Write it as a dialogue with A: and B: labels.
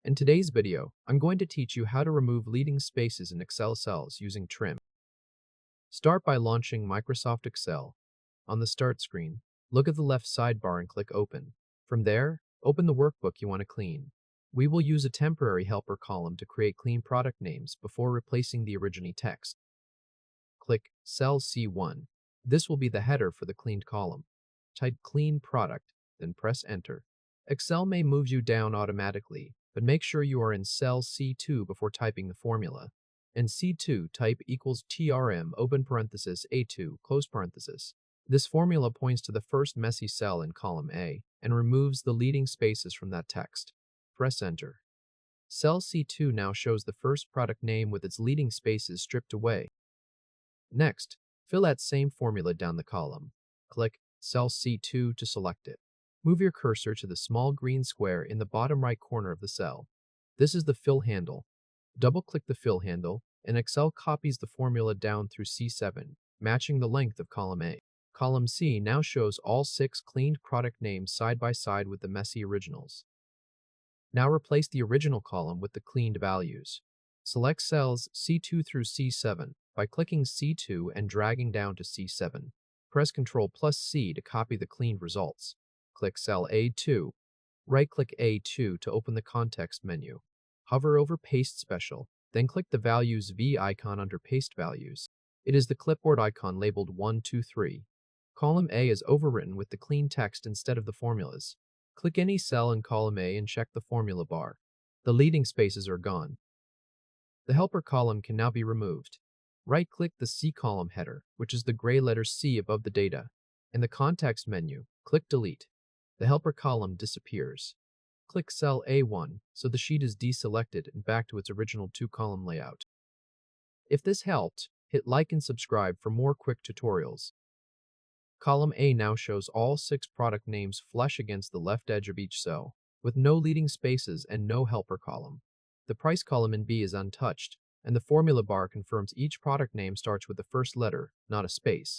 A: In today's video, I'm going to teach you how to remove leading spaces in Excel cells using trim. Start by launching Microsoft Excel. On the Start screen, look at the left sidebar and click Open. From there, open the workbook you want to clean. We will use a temporary helper column to create clean product names before replacing the original text. Click Cell C1. This will be the header for the cleaned column. Type Clean Product, then press Enter. Excel may move you down automatically, but make sure you are in cell C2 before typing the formula. In C2, type equals TRM open parenthesis A2 close parenthesis. This formula points to the first messy cell in column A and removes the leading spaces from that text. Press Enter. Cell C2 now shows the first product name with its leading spaces stripped away. Next, fill that same formula down the column. Click Cell C2 to select it. Move your cursor to the small green square in the bottom right corner of the cell. This is the fill handle. Double-click the fill handle, and Excel copies the formula down through C7, matching the length of column A. Column C now shows all 6 cleaned product names side by side with the messy originals. Now replace the original column with the cleaned values. Select cells C2 through C7 by clicking C2 and dragging down to C7. Press Ctrl+C to copy the cleaned results. Click cell A2. Right-click A2 to open the context menu. Hover over Paste Special, then click the Values V icon under Paste Values. It is the clipboard icon labeled 1, 2, 3. Column A is overwritten with the clean text instead of the formulas. Click any cell in column A and check the formula bar. The leading spaces are gone. The helper column can now be removed. Right-click the C column header, which is the gray letter C above the data. In the context menu, click Delete. The helper column disappears. Click cell A1 so the sheet is deselected and back to its original 2-column layout. If this helped, hit like and subscribe for more quick tutorials. Column A now shows all 6 product names flush against the left edge of each cell, with no leading spaces and no helper column. The price column in B is untouched, and the formula bar confirms each product name starts with the first letter, not a space.